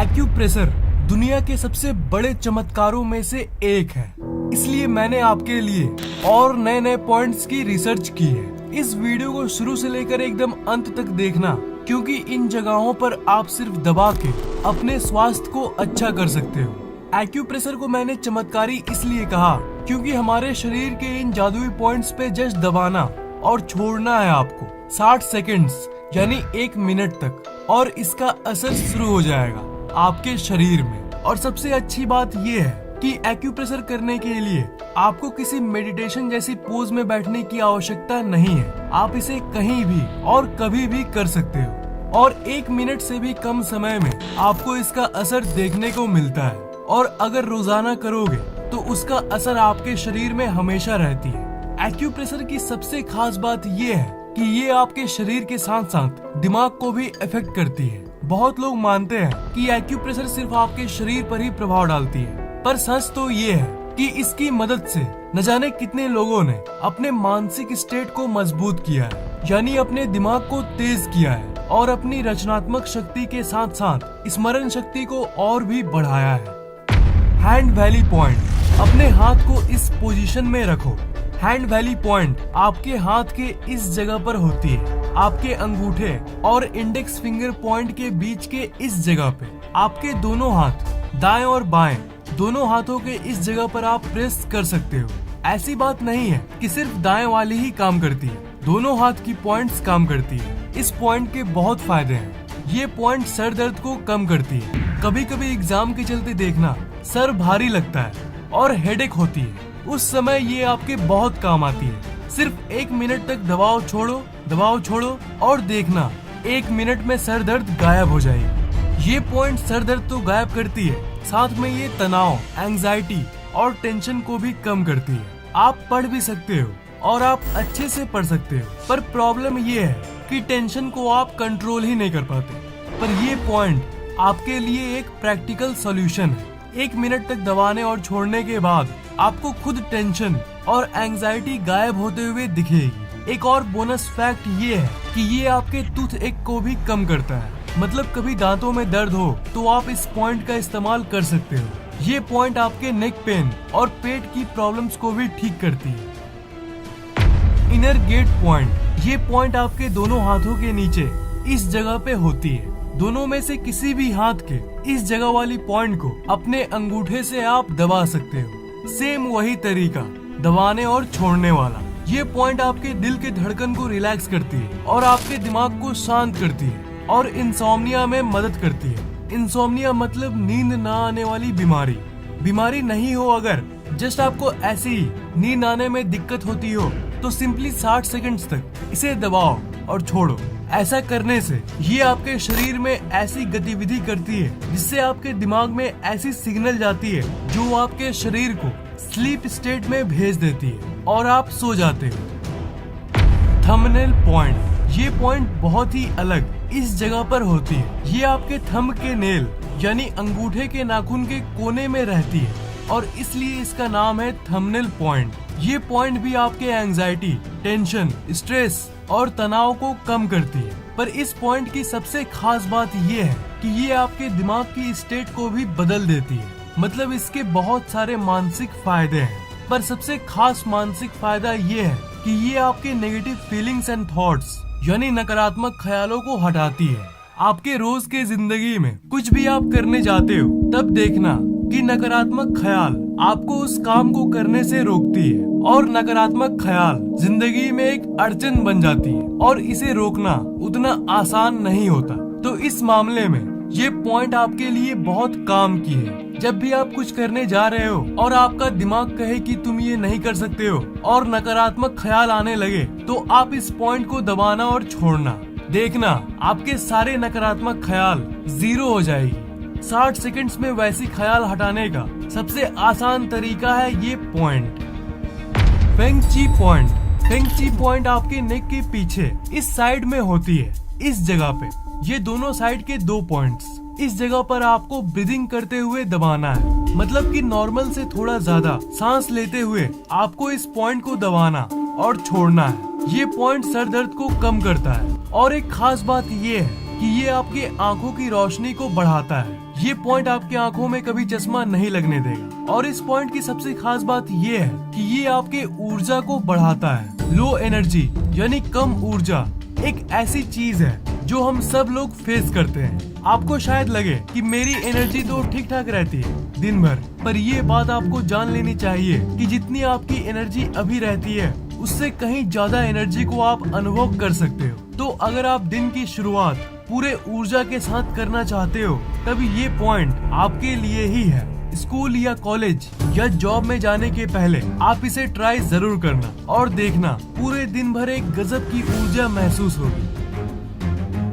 Acupressure दुनिया के सबसे बड़े चमत्कारों में से एक है, इसलिए मैंने आपके लिए और नए नए पॉइंट्स की रिसर्च की है। इस वीडियो को शुरू से लेकर एकदम अंत तक देखना, क्योंकि इन जगहों पर आप सिर्फ दबा के अपने स्वास्थ्य को अच्छा कर सकते हो। एक्यूप्रेशर को मैंने चमत्कारी इसलिए कहा क्योंकि हमारे शरीर के इन जादुई पॉइंट्स पे जस्ट दबाना और छोड़ना है आपको 60 सेकंड्स यानी 1 मिनट तक, और इसका असर शुरू हो जाएगा आपके शरीर में। और सबसे अच्छी बात ये है कि एक्यूप्रेशर करने के लिए आपको किसी मेडिटेशन जैसी पोज में बैठने की आवश्यकता नहीं है। आप इसे कहीं भी और कभी भी कर सकते हो, और 1 मिनट से भी कम समय में आपको इसका असर देखने को मिलता है। और अगर रोजाना करोगे तो उसका असर आपके शरीर में हमेशा रहती है। एक्यूप्रेशर की सबसे खास बात ये है कि ये आपके शरीर के साथ साथ दिमाग को भी इफेक्ट करती है। बहुत लोग मानते हैं कि एक्यूप्रेशर सिर्फ आपके शरीर पर ही प्रभाव डालती है, पर सच तो ये है कि इसकी मदद से न जाने कितने लोगों ने अपने मानसिक स्टेट को मजबूत किया है, यानी अपने दिमाग को तेज किया है, और अपनी रचनात्मक शक्ति के साथ साथ स्मरण शक्ति को और भी बढ़ाया है। हैंड वैली पॉइंट, अपने हाथ को इस पोजीशन में रखो। हैंड वैली पॉइंट आपके हाथ के इस जगह पर होती है, आपके अंगूठे और इंडेक्स फिंगर पॉइंट के बीच के इस जगह पे। आपके दोनों हाथ, दाएं और बाएं, दोनों हाथों के इस जगह पर आप प्रेस कर सकते हो। ऐसी बात नहीं है कि सिर्फ दाएं वाली ही काम करती है, दोनों हाथ की पॉइंट्स काम करती है। इस पॉइंट के बहुत फायदे हैं। ये पॉइंट सर दर्द को कम करती है। कभी कभी एग्जाम के चलते देखना सर भारी लगता है और हेडेक होती है, उस समय ये आपके बहुत काम आती है। सिर्फ 1 मिनट तक दबाव छोड़ो और देखना 1 मिनट में सर दर्द गायब हो जाएगी। ये पॉइंट सर दर्द तो गायब करती है, साथ में ये तनाव, एंजाइटी और टेंशन को भी कम करती है। आप पढ़ भी सकते हो और आप अच्छे से पढ़ सकते हो, पर प्रॉब्लम ये है कि टेंशन को आप कंट्रोल ही नहीं कर पाते। पर ये पॉइंट आपके लिए एक प्रैक्टिकल सॉल्यूशन है। 1 मिनट तक दबाने और छोड़ने के बाद आपको खुद टेंशन और एंजाइटी गायब होते हुए दिखेगी। एक और बोनस फैक्ट ये है कि ये आपके टूथ एक को भी कम करता है। मतलब कभी दांतों में दर्द हो तो आप इस पॉइंट का इस्तेमाल कर सकते हो। ये पॉइंट आपके नेक पेन और पेट की प्रॉब्लम्स को भी ठीक करती है। इनर गेट पॉइंट, ये पॉइंट आपके दोनों हाथों के नीचे इस जगह पे होती है। दोनों में से किसी भी हाथ के इस जगह वाली पॉइंट को अपने अंगूठे से आप दबा सकते हो। सेम वही तरीका, दबाने और छोड़ने वाला। ये पॉइंट आपके दिल के धड़कन को रिलैक्स करती है और आपके दिमाग को शांत करती है, और इंसोम्निया में मदद करती है। इंसोम्निया मतलब नींद ना आने वाली बीमारी नहीं हो, अगर जस्ट आपको ऐसी ही नींद आने में दिक्कत होती हो तो सिंपली 60 सेकंड्स तक इसे दबाओ और छोड़ो। ऐसा करने से ये आपके शरीर में ऐसी गतिविधि करती है जिससे आपके दिमाग में ऐसी सिग्नल जाती है जो आपके शरीर को स्लीप स्टेट में भेज देती है और आप सो जाते हो। थंबनेल पॉइंट, ये पॉइंट बहुत ही अलग इस जगह पर होती है। ये आपके थंब के नेल यानी अंगूठे के नाखून के कोने में रहती है, और इसलिए इसका नाम है थंबनेल पॉइंट। ये पॉइंट भी आपके एंजाइटी, टेंशन, स्ट्रेस और तनाव को कम करती है। पर इस पॉइंट की सबसे खास बात ये है कि ये आपके दिमाग की स्टेट को भी बदल देती है। मतलब इसके बहुत सारे मानसिक फायदे हैं, पर सबसे खास मानसिक फायदा ये है कि ये आपके नेगेटिव फीलिंग्स एंड थॉट्स यानी नकारात्मक ख्यालों को हटाती है। आपके रोज के जिंदगी में कुछ भी आप करने जाते हो तब देखना कि नकारात्मक ख्याल आपको उस काम को करने से रोकती है, और नकारात्मक ख्याल जिंदगी में एक अड़चन बन जाती है, और इसे रोकना उतना आसान नहीं होता। तो इस मामले में ये पॉइंट आपके लिए बहुत काम की है। जब भी आप कुछ करने जा रहे हो और आपका दिमाग कहे कि तुम ये नहीं कर सकते हो और नकारात्मक ख्याल आने लगे, तो आप इस पॉइंट को दबाना और छोड़ना। देखना आपके सारे नकारात्मक ख्याल 0 हो जाएगी। 60 सेकंड्स में वैसी ख्याल हटाने का सबसे आसान तरीका है ये पॉइंट। फेंग ची पॉइंट, फेंग ची पॉइंट आपके नेक के पीछे इस साइड में होती है, इस जगह पे। ये दोनों साइड के 2 पॉइंट्स, इस जगह पर आपको ब्रीदिंग करते हुए दबाना है। मतलब कि नॉर्मल से थोड़ा ज्यादा सांस लेते हुए आपको इस पॉइंट को दबाना और छोड़ना है। ये पॉइंट सर दर्द को कम करता है, और एक खास बात ये है कि ये आपके आंखों की रोशनी को बढ़ाता है। ये पॉइंट आपकी आंखों में कभी चश्मा नहीं लगने देगा। और इस पॉइंट की सबसे खास बात ये है कि ये आपके ऊर्जा को बढ़ाता है। लो एनर्जी यानी कम ऊर्जा एक ऐसी चीज है जो हम सब लोग फेस करते हैं। आपको शायद लगे कि मेरी एनर्जी तो ठीक ठाक रहती है दिन भर, पर ये बात आपको जान लेनी चाहिए कि जितनी आपकी एनर्जी अभी रहती है उससे कहीं ज्यादा एनर्जी को आप अनुभव कर सकते हो। तो अगर आप दिन की शुरुआत पूरे ऊर्जा के साथ करना चाहते हो तब ये पॉइंट आपके लिए ही है। स्कूल या कॉलेज या जॉब में जाने के पहले आप इसे ट्राई जरूर करना और देखना पूरे दिन भर एक गजब की ऊर्जा महसूस होगी।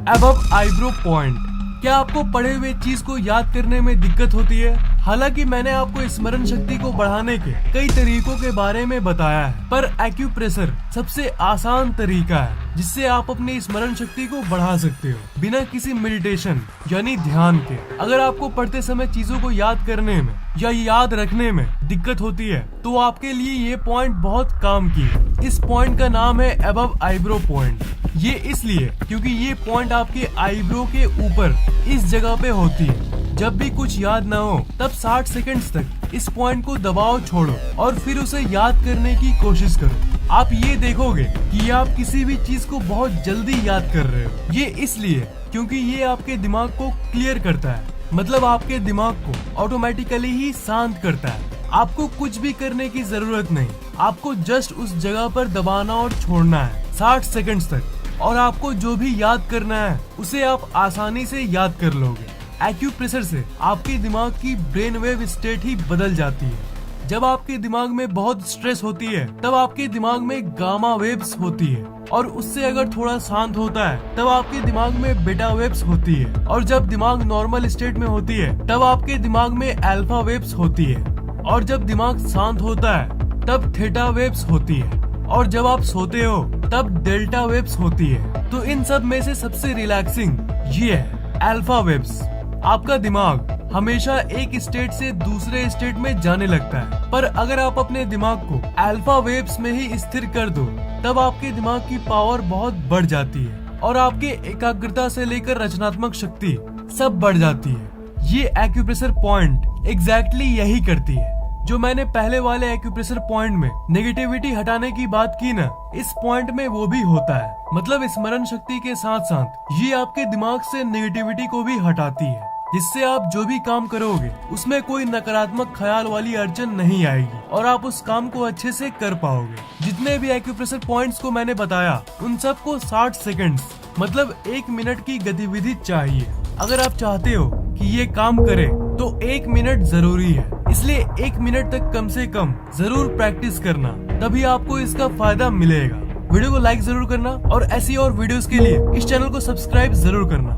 Above eyebrow point. क्या आपको पढ़े हुए चीज को याद करने में दिक्कत होती है? हालांकि मैंने आपको स्मरण शक्ति को बढ़ाने के कई तरीकों के बारे में बताया है, पर एक्यूप्रेशर सबसे आसान तरीका है जिससे आप अपनी स्मरण शक्ति को बढ़ा सकते हो बिना किसी मेडिटेशन यानी ध्यान के। अगर आपको पढ़ते समय चीजों को याद करने में या याद रखने में दिक्कत होती है तो आपके लिए ये पॉइंट बहुत काम की है। इस पॉइंट का नाम है अबव आईब्रो पॉइंट। ये इसलिए क्योंकि ये पॉइंट आपके आईब्रो के ऊपर इस जगह पे होती है। जब भी कुछ याद न हो तब 60 सेकंड्स तक इस पॉइंट को दबाओ, छोड़ो और फिर उसे याद करने की कोशिश करो। आप ये देखोगे कि आप किसी भी चीज को बहुत जल्दी याद कर रहे हो। ये इसलिए क्योंकि ये आपके दिमाग को क्लियर करता है, मतलब आपके दिमाग को ऑटोमेटिकली ही शांत करता है। आपको कुछ भी करने की जरूरत नहीं, आपको जस्ट उस जगह पर दबाना और छोड़ना है 60 सेकंड्स तक, और आपको जो भी याद करना है उसे आप आसानी से याद कर लोगे। एक्यूप्रेशर से आपके दिमाग की ब्रेन वेव स्टेट ही बदल जाती है। जब आपके दिमाग में बहुत स्ट्रेस होती है तब आपके दिमाग में गामा वेव्स होती है, और उससे अगर थोड़ा शांत होता है तब आपके दिमाग में बीटा वेव्स होती है, और जब दिमाग नॉर्मल स्टेट में होती है तब आपके दिमाग में अल्फा वेव्स होती है, और जब दिमाग शांत होता है तब थीटा वेव्स होती है, और जब आप सोते हो तब डेल्टा वेव्स होती है। तो इन सब में से सबसे रिलैक्सिंग ये है अल्फा वेव्स। आपका दिमाग हमेशा एक स्टेट से दूसरे स्टेट में जाने लगता है, पर अगर आप अपने दिमाग को अल्फा वेव्स में ही स्थिर कर दो तब आपके दिमाग की पावर बहुत बढ़ जाती है और आपके एकाग्रता से लेकर रचनात्मक शक्ति सब बढ़ जाती है। ये एक्यूप्रेशर पॉइंट एग्जैक्टली यही करती है। जो मैंने पहले वाले एक्यूप्रेशर पॉइंट में नेगेटिविटी हटाने की बात की ना, इस पॉइंट में वो भी होता है। मतलब स्मरण शक्ति के साथ साथ ये आपके दिमाग से नेगेटिविटी को भी हटाती है, जिससे आप जो भी काम करोगे उसमें कोई नकारात्मक ख्याल वाली अड़चन नहीं आएगी और आप उस काम को अच्छे से कर पाओगे। जितने भी एक्यूप्रेशर पॉइंट्स को मैंने बताया उन सबको 60 सेकंड्स मतलब 1 मिनट की गतिविधि चाहिए। अगर आप चाहते हो कि ये काम करे तो 1 मिनट जरूरी है, इसलिए 1 मिनट तक कम से कम जरूर प्रैक्टिस करना, तभी आपको इसका फायदा मिलेगा। वीडियो को लाइक जरूर करना और ऐसी और वीडियोस के लिए इस चैनल को सब्सक्राइब जरूर करना।